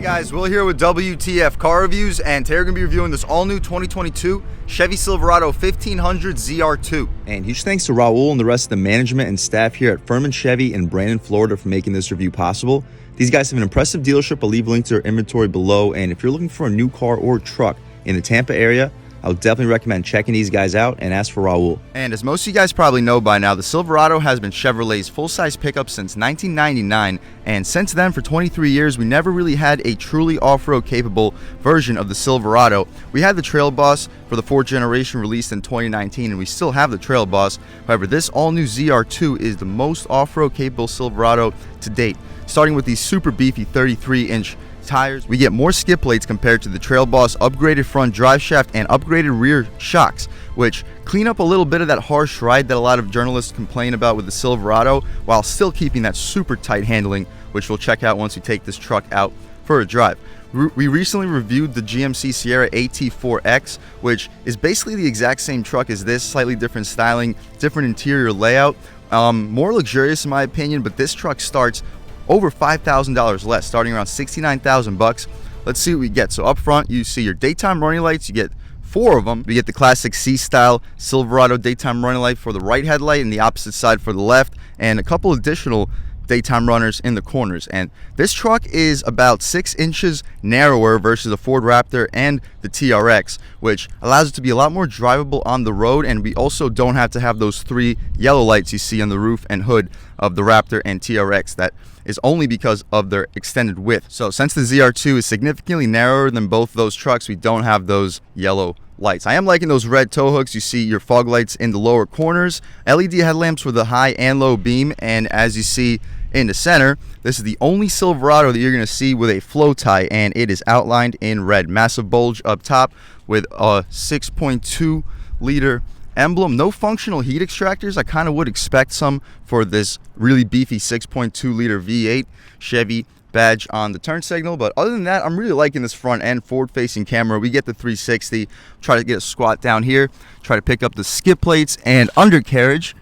Guys, Will here with W.T.F car reviews, and today we're going to be reviewing this all-new 2022 Chevy Silverado 1500 ZR2. And huge thanks to Raul and the rest of the management and staff here at Furman Chevy in Brandon, Florida for making this review possible. These guys have an impressive dealership. I'll leave a link to their inventory below, and if you're looking for a new car or truck in the Tampa area, I would definitely recommend checking these guys out and ask for Raul. And as most of you guys probably know by now, the Silverado has been Chevrolet's full-size pickup since 1999, and since then, for 23 years, we never really had a truly off-road capable version of the Silverado. We had the Trail Boss for the 4th generation released in 2019, and we still have the Trail Boss. However, this all-new ZR2 is the most off-road capable Silverado to date. Starting with these super beefy 33-inch tires, we get more skid plates compared to the Trail Boss, upgraded front drive shaft, and upgraded rear shocks, which clean up a little bit of that harsh ride that a lot of journalists complain about with the Silverado, while still keeping that super tight handling, which we'll check out once we take this truck out for a drive. We recently reviewed the GMC Sierra AT4X, which is basically the exact same truck as this, slightly different styling, different interior layout, more luxurious in my opinion, but this truck starts over $5,000 less, starting around $69,000. Let's see what we get. So up front, you see your daytime running lights. You get 4 of them. You get the classic C-style Silverado daytime running light for the right headlight and the opposite side for the left, and a couple additional daytime runners in the corners. And this truck is about 6 inches narrower versus the Ford Raptor and the TRX, which allows it to be a lot more drivable on the road, and we also don't have to have those 3 yellow lights you see on the roof and hood of the Raptor and TRX. That is only because of their extended width. So since the ZR2 is significantly narrower than both those trucks, we don't have those yellow lights. I am liking those red tow hooks. You see your fog lights in the lower corners, LED headlamps for the high and low beam, and as you see in the center, this is the only Silverado that you're going to see with a flow tie, and it is outlined in red. Massive bulge up top with a 6.2 liter emblem. No functional heat extractors. I kind of would expect some for this really beefy 6.2 liter V8 Chevy badge on the turn signal, but other than that, I'm really liking this front end forward facing camera. We get the 360. Try to get a squat down here, try to pick up the skid plates and undercarriage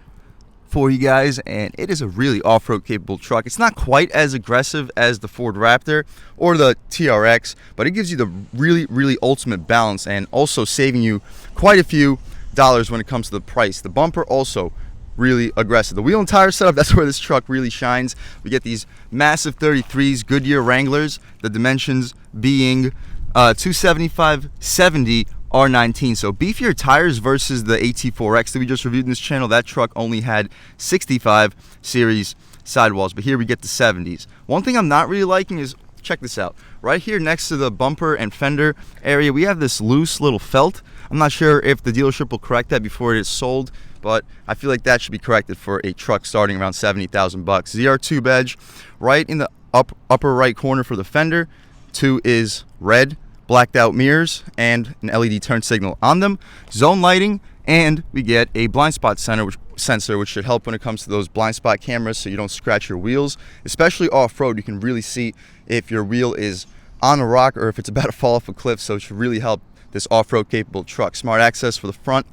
for you guys, and it is a really off-road capable truck. It's not quite as aggressive as the Ford Raptor or the TRX, but it gives you the really ultimate balance, and also saving you quite a few dollars when it comes to the price. The bumper also really aggressive. The wheel and tire setup, that's where this truck really shines. We get these massive 33s Goodyear Wranglers, the dimensions being 275/70 R19, so beefier tires versus the AT4X that we just reviewed in this channel. That truck only had 65 series sidewalls, but here we get the 70s. One thing I'm not really liking is, check this out, right here next to the bumper and fender area, we have this loose little felt. I'm not sure if the dealership will correct that before it is sold, but I feel like that should be corrected for a truck starting around $70,000. ZR2 badge right in the upper right corner for the fender. 2 is red, blacked out mirrors, and an LED turn signal on them, zone lighting, and we get a blind spot sensor, which should help when it comes to those blind spot cameras so you don't scratch your wheels. Especially off-road, you can really see if your wheel is on a rock or if it's about to fall off a cliff, so it should really help this off-road capable truck. Smart access for the front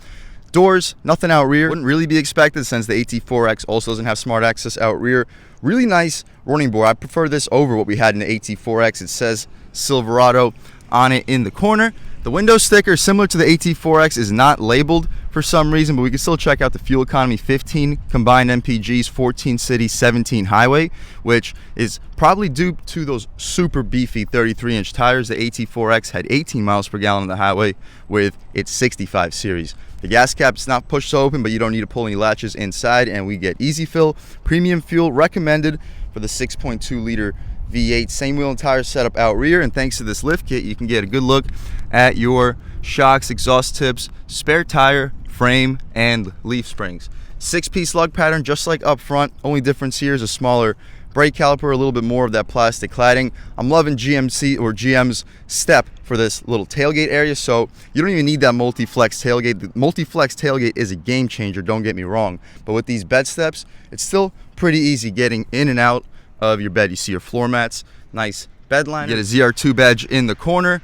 doors, nothing out rear. Wouldn't really be expected since the AT4X also doesn't have smart access out rear. Really nice running board. I prefer this over what we had in the AT4X. It says Silverado on it in the corner. The window sticker, similar to the AT4X, is not labeled for some reason, but we can still check out the fuel economy: 15 combined MPGs, 14 city, 17 highway, which is probably due to those super beefy 33-inch tires. The AT4X had 18 miles per gallon on the highway with its 65 series. The gas cap's not pushed open, but you don't need to pull any latches inside, and we get easy fill, premium fuel recommended for the 6.2 liter V8. Same wheel and tire setup out rear, and thanks to this lift kit, you can get a good look at your shocks, exhaust tips, spare tire, frame, and leaf springs. 6-piece lug pattern, just like up front. Only difference here is a smaller brake caliper, a little bit more of that plastic cladding. I'm loving GM's step for this little tailgate area, so you don't even need that multi-flex tailgate. The multi-flex tailgate is a game changer, don't get me wrong, but with these bed steps, it's still pretty easy getting in and out of your bed. You see your floor mats, nice bed liner. You get a ZR2 badge in the corner,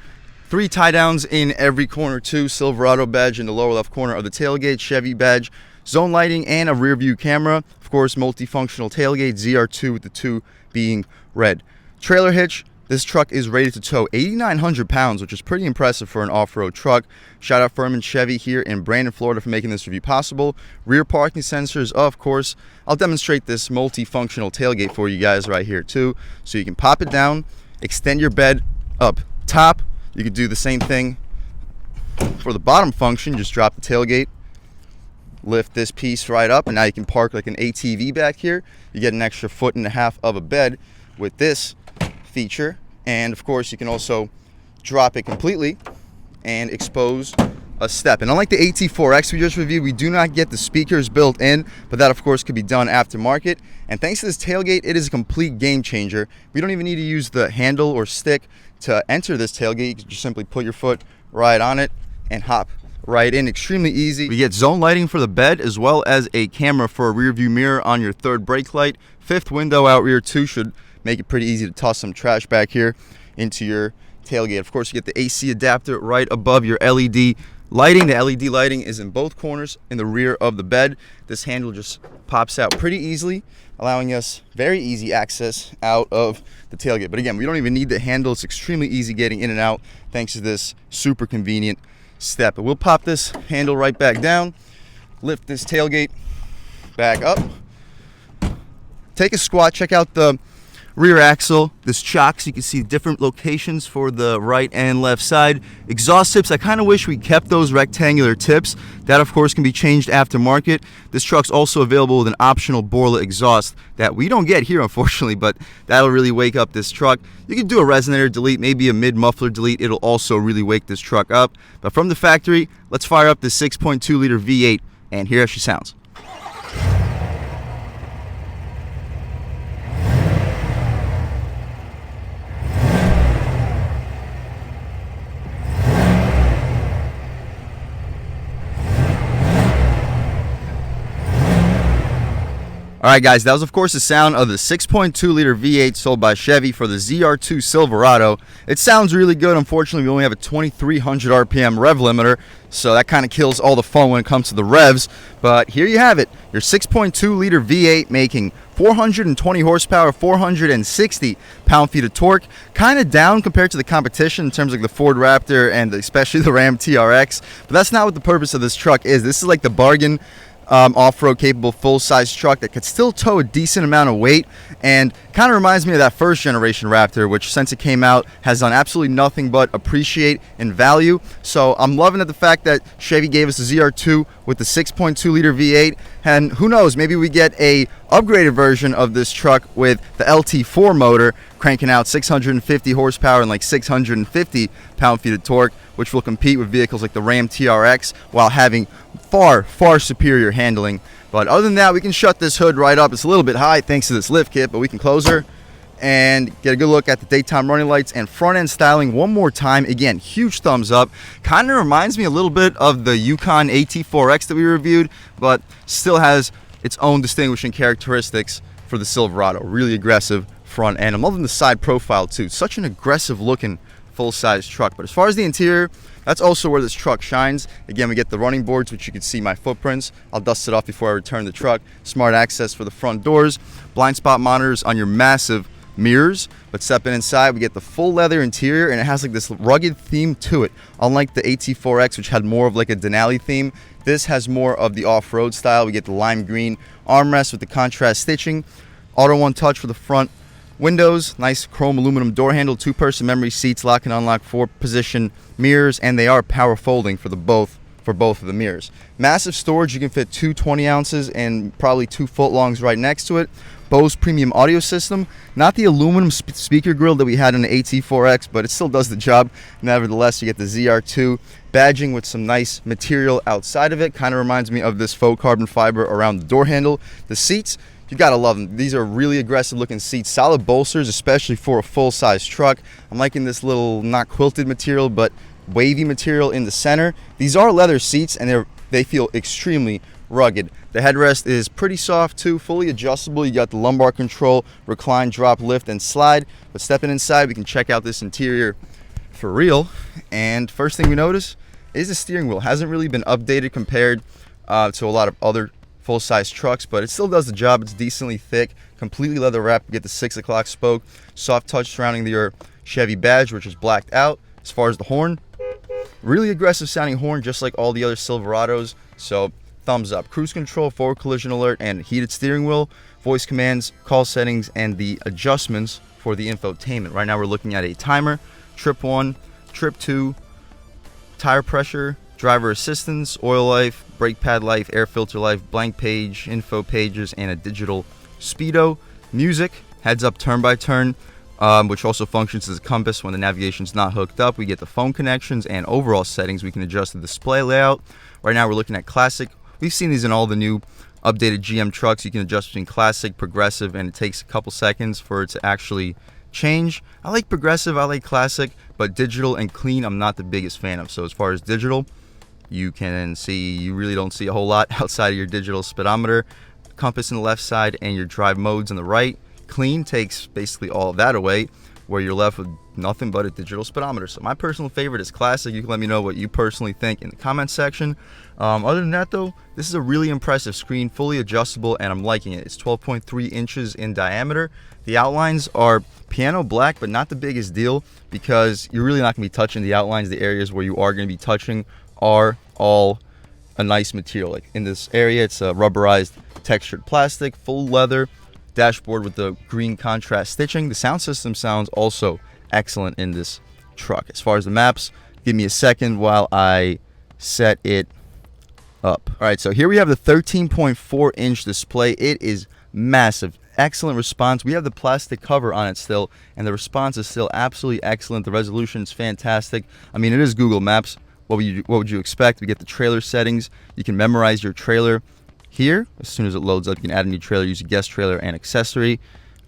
3 tie downs in every corner too. Silverado badge in the lower left corner of the tailgate, Chevy badge, zone lighting, and a rear view camera. Of course, multifunctional tailgate, ZR2 with the 2 being red. Trailer hitch, This truck is rated to tow 8,900 pounds, which is pretty impressive for an off-road truck. Shout out Furman Chevy here in Brandon, Florida for making this review possible. Rear parking sensors, of course. I'll demonstrate this multifunctional tailgate for you guys right here too. So you can pop it down, extend your bed up top. You could do the same thing for the bottom function. Just drop the tailgate, lift this piece right up, and now you can park like an ATV back here. You get an extra 1.5 feet of a bed with this feature, and of course you can also drop it completely and expose a step. And unlike the AT4X we just reviewed, we do not get the speakers built in, but that of course could be done aftermarket. And thanks to this tailgate, it is a complete game changer. We don't even need to use the handle or stick to enter this tailgate. You can just simply put your foot right on it and hop right in. Extremely easy. We get zone lighting for the bed, as well as a camera for a rear view mirror on your third brake light. Fifth window out rear too should make it pretty easy to toss some trash back here into your tailgate. Of course, you get the AC adapter right above your LED lighting. The LED lighting is in both corners in the rear of the bed. This handle just pops out pretty easily, allowing us very easy access out of the tailgate. But again, we don't even need the handle. It's extremely easy getting in and out thanks to this super convenient step. But we'll pop this handle right back down, lift this tailgate back up, take a squat, check out the rear axle, this chock, so you can see different locations for the right and left side. Exhaust tips, I kind of wish we kept those rectangular tips. That of course can be changed aftermarket. This truck's also available with an optional Borla exhaust that we don't get here unfortunately, but that'll really wake up this truck. You can do a resonator delete, maybe a mid muffler delete. It'll also really wake this truck up. But from the factory, let's fire up the 6.2 liter V8 and hear how she sounds. Alright guys, that was of course the sound of the 6.2 liter V8 sold by Chevy for the ZR2 Silverado. It sounds really good. Unfortunately, we only have a 2300 RPM rev limiter, so that kind of kills all the fun when it comes to the revs. But here you have it, your 6.2 liter V8 making 420 horsepower, 460 pound-feet of torque. Kind of down compared to the competition in terms of the Ford Raptor and especially the Ram TRX. But that's not what the purpose of this truck is. This is like the bargain off-road capable full-size truck that could still tow a decent amount of weight, and kind of reminds me of that first generation Raptor, which since it came out has done absolutely nothing but appreciate in value. So I'm loving the fact that Chevy gave us a ZR2 with the 6.2 liter V8, and who knows, maybe we get a upgraded version of this truck with the LT4 motor cranking out 650 horsepower and like 650 pound-feet of torque, which will compete with vehicles like the Ram TRX while having far superior handling. But other than that, we can shut this hood right up. It's a little bit high thanks to this lift kit, but we can close her and get a good look at the daytime running lights and front end styling one more time. Again, huge thumbs up. Kind of reminds me a little bit of the Yukon AT4X that we reviewed, but still has its own distinguishing characteristics for the Silverado. Really aggressive front end. I'm loving the side profile too. Such an aggressive looking full-size truck. But as far as the interior, that's also where this truck shines. Again, we get the running boards, which you can see my footprints. I'll dust it off before I return the truck. Smart access for the front doors, blind spot monitors on your massive mirrors. But stepping inside, we get the full leather interior, and it has like this rugged theme to it. Unlike the AT4X, which had more of like a Denali theme, this has more of the off-road style. We get the lime green armrest with the contrast stitching, auto one touch for the front windows, nice chrome aluminum door handle, two-person memory seats, lock and unlock 4-position mirrors, and they are power folding for both of the mirrors. Massive storage. You can fit two 20 ounces and probably 2 footlongs right next to it. Bose premium audio system, not the aluminum speaker grill that we had in the AT4X, but it still does the job. Nevertheless, you get the ZR2 badging with some nice material outside of it. Kind of reminds me of this faux carbon fiber around the door handle. The seats, you gotta love them. These are really aggressive looking seats, solid bolsters, especially for a full-size truck. I'm liking this little not quilted material but wavy material in the center. These are leather seats, and they feel extremely rugged. The headrest is pretty soft too, fully adjustable. You got the lumbar control, recline, drop, lift, and slide. But stepping inside, we can check out this interior for real. And first thing we notice is the steering wheel. Hasn't really been updated compared to a lot of other full-size trucks, but it still does the job. It's decently thick, completely leather wrapped. You get the 6 o'clock spoke, soft touch surrounding your Chevy badge, which is blacked out. As far as the horn, really aggressive sounding horn, just like all the other Silverados. So thumbs up. Cruise control, forward collision alert, and heated steering wheel, voice commands, call settings, and the adjustments for the infotainment. Right now we're looking at a timer, trip 1, trip 2, tire pressure, driver assistance, oil life, brake pad life, air filter life, blank page, info pages, and a digital speedo. Music, heads up turn by turn, which also functions as a compass when the navigation's not hooked up. We get the phone connections and overall settings. We can adjust the display layout. Right now we're looking at classic. We've seen these in all the new updated GM trucks. You can adjust between classic, progressive, and it takes a couple seconds for it to actually change. I like progressive, I like classic, but digital and clean I'm not the biggest fan of. So as far as digital, you can see, you really don't see a whole lot outside of your digital speedometer, compass on the left side, and your drive modes on the right. Clean takes basically all of that away, where you're left with nothing but a digital speedometer. So my personal favorite is classic. You can let me know what you personally think in the comment section. Other than that though, this is a really impressive screen, fully adjustable, and I'm liking it. It's 12.3 inches in diameter. The outlines are piano black, but not the biggest deal, because you're really not going to be touching the outlines. The areas where you are going to be touching are all a nice material. Like in this area, it's a rubberized textured plastic, full leather, dashboard with the green contrast stitching. The sound system sounds also excellent in this truck. As far as the maps, give me a second while I set it up. All right, so here we have the 13.4 inch display. It is massive. Excellent response. We have the plastic cover on it still, and the response is still absolutely excellent. The resolution is fantastic. I mean, it is Google Maps. What would you expect? We get the trailer settings. You can memorize your trailer here. As soon as it loads up, you can add a new trailer, use a guest trailer and accessory.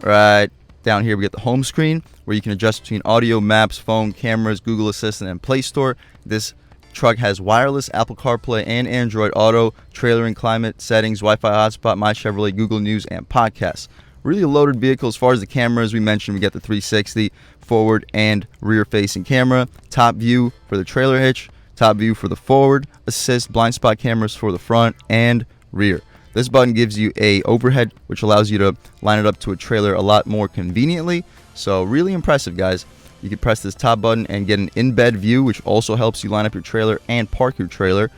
Right down here we get the home screen, where you can adjust between audio, maps, phone, cameras, Google Assistant, and Play Store. This truck has wireless Apple CarPlay and Android Auto, trailer and climate settings, Wi-Fi hotspot, My Chevrolet, Google News, and podcasts. Really a loaded vehicle. As far as the cameras, we mentioned we get the 360 forward and rear facing camera, top view for the trailer hitch, top view for the forward assist, blind spot cameras for the front and rear. This button gives you a overhead, which allows you to line it up to a trailer a lot more conveniently. So really impressive, guys. You can press this top button and get an in-bed view, which also helps you line up your trailer and park your trailer.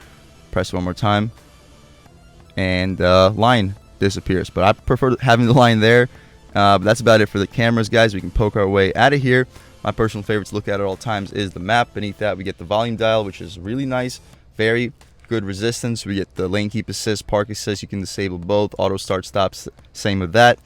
Press it one more time, and line disappears. But I prefer having the line there. But that's about it for the cameras, guys. We can poke our way out of here. My personal favorite to look at all times is the map. Beneath that, we get the volume dial, which is really nice. Very good resistance. We get the lane keep assist, park assist. You can disable both. Auto start stops, same with that.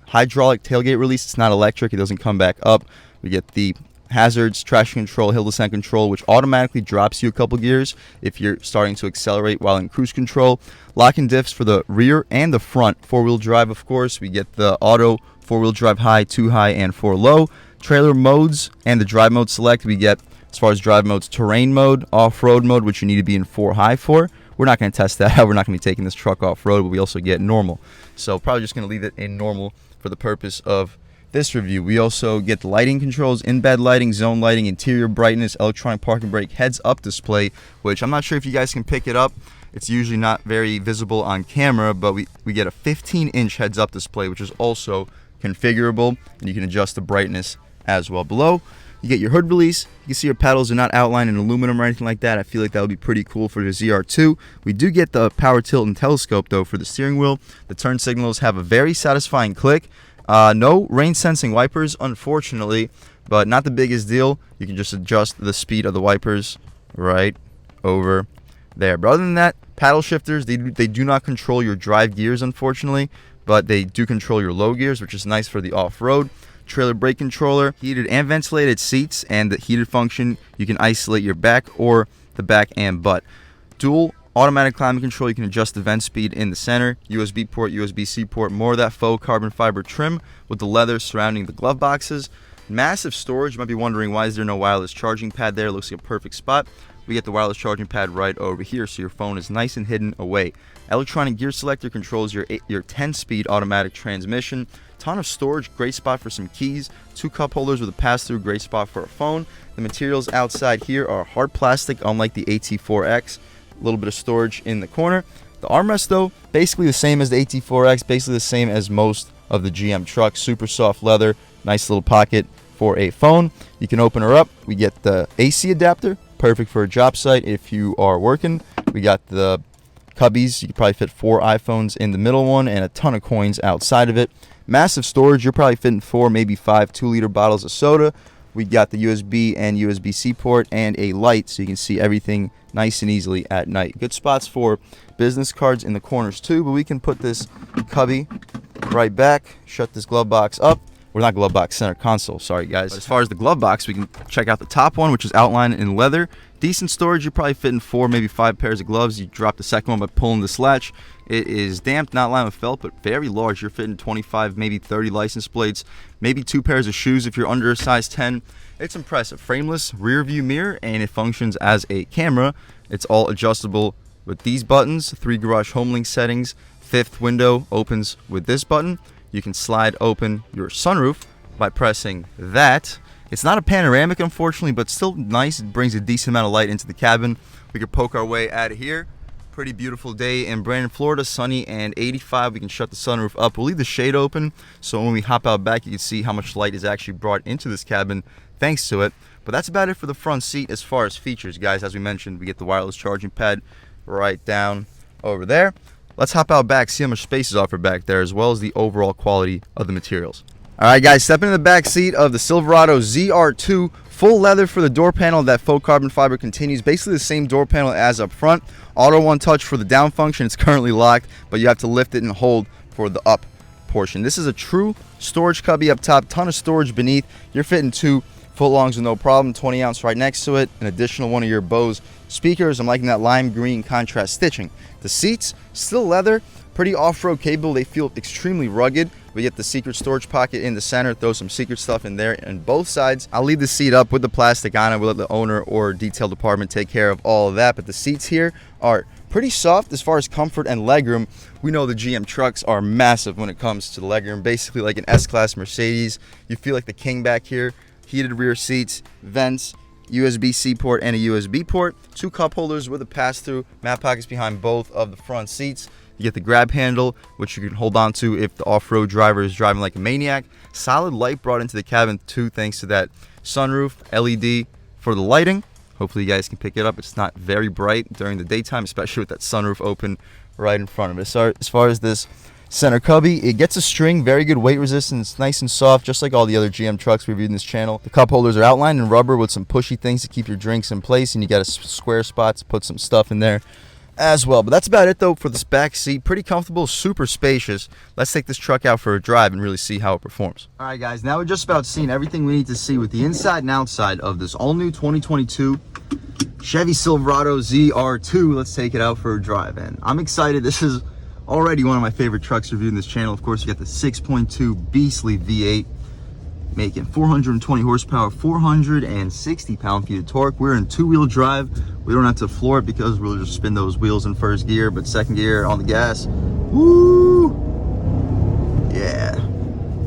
Hydraulic tailgate release. It's not electric. It doesn't come back up. We get the hazards, traction control, hill descent control, which automatically drops you a couple gears if you're starting to accelerate while in cruise control. Lock and diffs for the rear and the front. Four-wheel drive, of course. We get the auto, four-wheel drive high, 2 high, and 4 low. Trailer modes and the drive mode select. We get, as far as drive modes, terrain mode, off-road mode, which you need to be in 4 high for. We're not going to test that out. We're not going to be taking this truck off-road, but we also get normal. So probably just going to leave it in normal for the purpose of this review. We also get the lighting controls, in-bed lighting, zone lighting, interior brightness, electronic parking brake, heads-up display, which I'm not sure if you guys can pick it up. It's usually not very visible on camera, but we get a 15-inch heads-up display, which is also configurable, and you can adjust the brightness as well. Below, you get your hood release. You can see your pedals are not outlined in aluminum or anything like that. I feel like that would be pretty cool for the ZR2. We do get the power tilt and telescope, though, for the steering wheel. The turn signals have a very satisfying click. No rain sensing wipers, unfortunately, but not the biggest deal. You can just adjust the speed of the wipers right over there. But other than that, paddle shifters, they do not control your drive gears, unfortunately, but they do control your low gears, which is nice for the off-road. Trailer brake controller, heated and ventilated seats, and the heated function, you can isolate your back or the back and butt. Dual automatic climate control, you can adjust the vent speed in the center. USB port, USB-C port, more of that faux carbon fiber trim with the leather surrounding the glove boxes. Massive storage. You might be wondering, why is there no wireless charging pad there? It looks like a perfect spot. We get the wireless charging pad right over here, so your phone is nice and hidden away. Electronic gear selector controls your 10-speed automatic transmission. Ton of storage, great spot for some keys. 2 cup holders with a pass-through, great spot for a phone. The materials outside here are hard plastic, unlike the AT4X. A little bit of storage in the corner. The armrest, though, basically the same as the AT4X, basically the same as most of the GM trucks. Super soft leather, nice little pocket for a phone. You can open her up. We get the AC adapter, perfect for a job site if you are working. We got the cubbies. You could probably fit 4 iPhones in the middle one and a ton of coins outside of it. Massive storage. You're probably fitting 4, maybe 5 2-liter bottles of soda. We got the USB and USB-C port and a light so you can see everything nice and easily at night. Good spots for business cards in the corners too, but we can put this cubby right back, shut this glove box up. Well, not glove box, center console, sorry guys. But as far as the glove box, we can check out the top one, which is outlined in leather. Decent storage. You're probably fitting 4, maybe 5 pairs of gloves. You drop the second one by pulling the latch. It is damped, not lined with felt, but very large. You're fitting 25, maybe 30 license plates, maybe 2 pairs of shoes if you're under a size 10. It's impressive. Frameless rear view mirror, and it functions as a camera. It's all adjustable with these buttons. 3 garage home link settings. 5th window opens with this button. You can slide open your sunroof by pressing that. It's not a panoramic, unfortunately, but still nice. It brings a decent amount of light into the cabin. We can poke our way out of here. Pretty beautiful day in Brandon, Florida, sunny and 85. We can shut the sunroof up. We'll leave the shade open, so when we hop out back, you can see how much light is actually brought into this cabin thanks to it. But that's about it for the front seat as far as features, guys. As we mentioned, we get the wireless charging pad right down over there. Let's hop out back, see how much space is offered back there, as well as the overall quality of the materials. All right, guys, step into the back seat of the Silverado ZR2. Full leather for the door panel. That faux carbon fiber continues. Basically the same door panel as up front. Auto one touch for the down function. It's currently locked, but you have to lift it and hold for the up portion. This is a true storage cubby up top. Ton of storage beneath. You're fitting 2 footlongs with no problem. 20 ounce right next to it. An additional one of your Bose speakers. I'm liking that lime green contrast stitching. The seats, still leather. Pretty off-road capable. They feel extremely rugged. We get the secret storage pocket in the center. Throw some secret stuff in there on both sides. I'll leave the seat up with the plastic on it. We'll let the owner or detail department take care of all of that. But the seats here are pretty soft as far as comfort and legroom. We know the GM trucks are massive when it comes to the legroom. Basically like an S-Class Mercedes. You feel like the king back here. Heated rear seats, vents, USB-C port and a USB port. 2 cup holders with a pass-through. Mat pockets behind both of the front seats. You get the grab handle, which you can hold on to if the off-road driver is driving like a maniac. Solid light brought into the cabin too, thanks to that sunroof. LED for the lighting. Hopefully you guys can pick it up. It's not very bright during the daytime, especially with that sunroof open right in front of it. So as far as this center cubby, it gets a string, very good weight resistance, nice and soft, just like all the other GM trucks we reviewed in this channel. The cup holders are outlined in rubber with some pushy things to keep your drinks in place, and you got a square spot to put some stuff in there as well. But that's about it though for this back seat. Pretty comfortable, super spacious. Let's take this truck out for a drive and really see how it performs. All right, guys, now we're just about seen everything we need to see with the inside and outside of this all-new 2022 Chevy Silverado ZR2. Let's take it out for a drive, and I'm excited. This is already one of my favorite trucks reviewed in this channel. Of course, you got the 6.2 beastly V8 making 420 horsepower, 460 pound-feet of torque. We're in 2-wheel drive. We don't have to floor it because we'll just spin those wheels in first gear, but second gear on the gas. Woo! Yeah.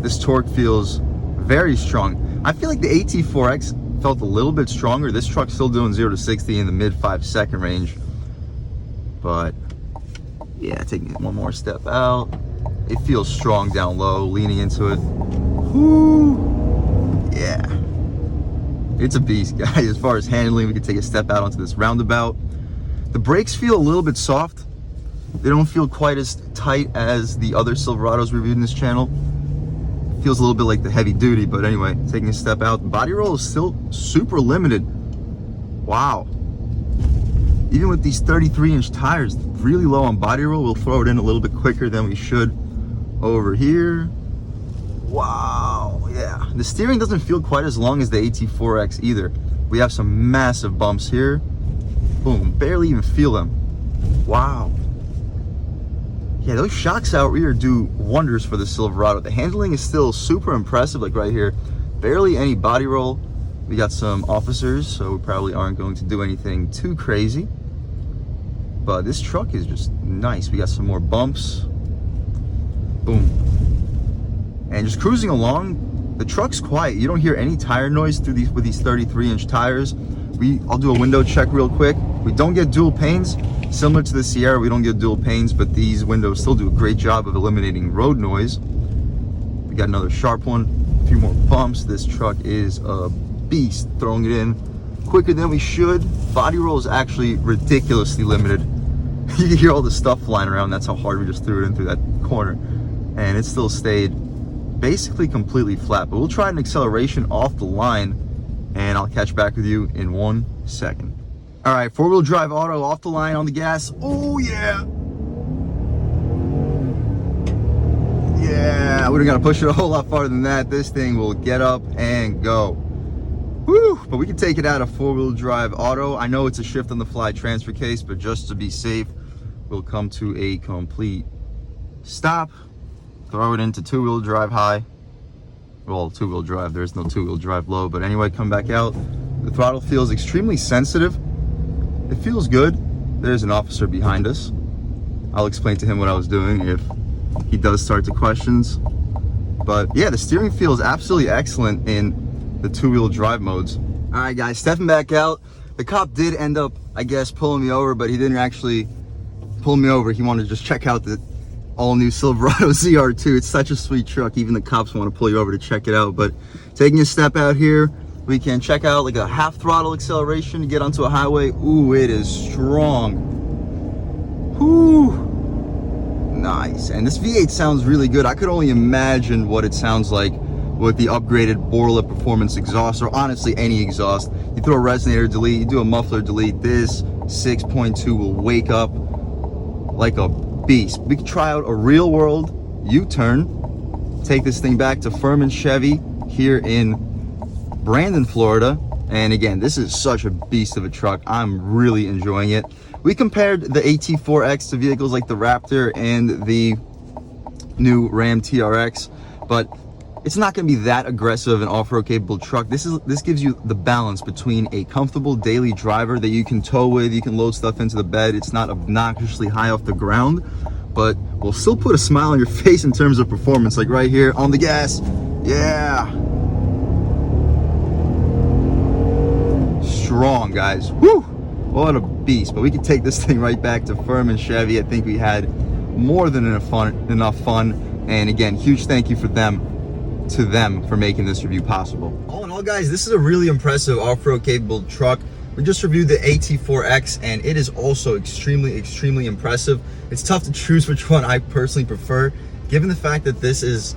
This torque feels very strong. I feel like the AT4X felt a little bit stronger. This truck's still doing 0 to 60 in the mid 5-second range. But yeah, taking it one more step out. It feels strong down low, leaning into it. Woo! Yeah, it's a beast, guys. As far as handling, we can take a step out onto this roundabout. The brakes feel a little bit soft. They don't feel quite as tight as the other Silverados reviewed in this channel. It feels a little bit like the heavy duty, but anyway, taking a step out. The body roll is still super limited. Wow. Even with these 33-inch tires, really low on body roll. We'll throw it in a little bit quicker than we should over here. Wow, yeah. The steering doesn't feel quite as long as the AT4X either. We have some massive bumps here. Boom, barely even feel them. Wow. Yeah, those shocks out rear do wonders for the Silverado. The handling is still super impressive, like right here. Barely any body roll. We got some officers, so we probably aren't going to do anything too crazy. But this truck is just nice. We got some more bumps. Boom. And just cruising along, the truck's quiet. You don't hear any tire noise through with these 33-inch tires. I'll do a window check real quick. We don't get dual panes. Similar to the Sierra, we don't get dual panes, but these windows still do a great job of eliminating road noise. We got another sharp one. A few more bumps. This truck is a beast, throwing it in quicker than we should. Body roll is actually ridiculously limited. You can hear all the stuff flying around. That's how hard we just threw it in through that corner, and it still stayed basically completely flat. But we'll try an acceleration off the line, and I'll catch back with you in 1 second. All right, four-wheel drive auto off the line on the gas. Oh yeah, yeah, we're gonna push it a whole lot farther than that. This thing will get up and go. Woo! But we can take it out of four-wheel drive auto. I know it's a shift on the fly transfer case, but just to be safe, we'll come to a complete stop. Throw it into two-wheel drive high. Well, two-wheel drive, there's no two-wheel drive low, but anyway, come back out. The throttle feels extremely sensitive. It feels good. There's an officer behind us. I'll explain to him what I was doing if he does start to questions. But yeah, the steering feels absolutely excellent in the two-wheel drive modes. All right, guys, stepping back out. The cop did end up, I guess, pulling me over, but he didn't actually pull me over. He wanted to just check out the all-new Silverado ZR2. It's such a sweet truck. Even the cops want to pull you over to check it out. But taking a step out here, we can check out like a half throttle acceleration to get onto a highway. Ooh, it is strong. Whoo, nice. And this V8 sounds really good. I could only imagine what it sounds like with the upgraded Borla Performance exhaust, or honestly any exhaust. You throw a resonator delete, you do a muffler delete, this 6.2 will wake up like a beast. We could try out a real world U-turn, take this thing back to Furman Chevy here in Brandon, Florida. And again, this is such a beast of a truck. I'm really enjoying it. We compared the AT4X to vehicles like the Raptor and the new Ram TRX, but it's not going to be that aggressive and off-road capable truck. This gives you the balance between a comfortable daily driver that you can tow with, you can load stuff into the bed. It's not obnoxiously high off the ground, but will still put a smile on your face in terms of performance. Like right here on the gas, yeah, strong, guys. Woo, what a beast. But we can take this thing right back to Furman Chevy. I think we had more than enough fun. And again, huge thank you to them for making this review possible. All in all, guys, this is a really impressive off-road capable truck. We just reviewed the AT4X, and it is also extremely impressive. It's tough to choose which one I personally prefer, given the fact that this is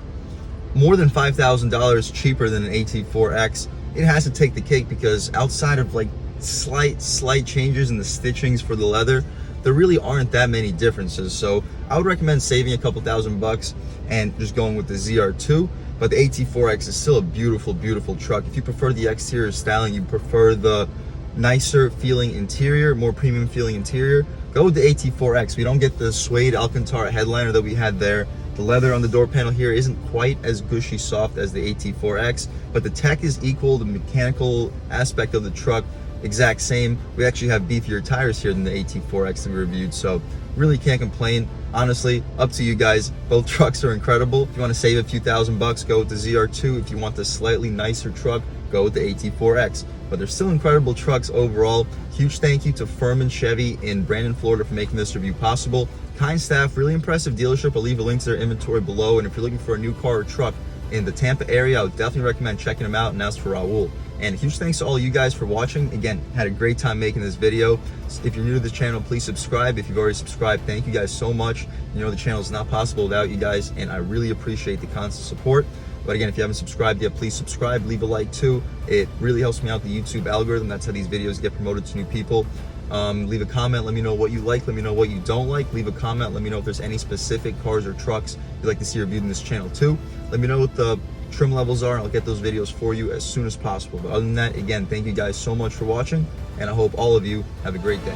more than $5,000 cheaper than an AT4X. It has to take the cake, because outside of like slight changes in the stitchings for the leather, there really aren't that many differences. So I would recommend saving a couple $1,000 and just going with the ZR2. But the AT4X is still a beautiful truck. If you prefer the exterior styling, you prefer the nicer feeling interior, more premium feeling interior, go with the AT4X. We don't get the suede Alcantara headliner that we had there. The leather on the door panel here isn't quite as gushy soft as the AT4X, but the tech is equal. The mechanical aspect of the truck, exact same. We actually have beefier tires here than the AT4X that we reviewed, so really can't complain. Honestly, up to you guys. Both trucks are incredible. If you want to save a few $1,000, go with the ZR2. If you want the slightly nicer truck, go with the AT4X. But they're still incredible trucks overall. Huge thank you to Furman Chevy in Brandon, Florida for making this review possible. Kind staff, really impressive dealership. I'll leave a link to their inventory below. And if you're looking for a new car or truck in the Tampa area, I would definitely recommend checking them out, and that's for Raul. And huge thanks to all you guys for watching. Again, had a great time making this video. If you're new to this channel, please subscribe. If you've already subscribed, thank you guys so much. You know the channel is not possible without you guys, and I really appreciate the constant support. But again, if you haven't subscribed yet, please subscribe, leave a like too. It really helps me out the YouTube algorithm. That's how these videos get promoted to new people. Leave a comment, let me know what you like, let me know what you don't like. Leave a comment, let me know if there's any specific cars or trucks you'd like to see reviewed in this channel too. Let me know what the trim levels are, and I'll get those videos for you as soon as possible. But other than that, again, thank you guys so much for watching, and I hope all of you have a great day.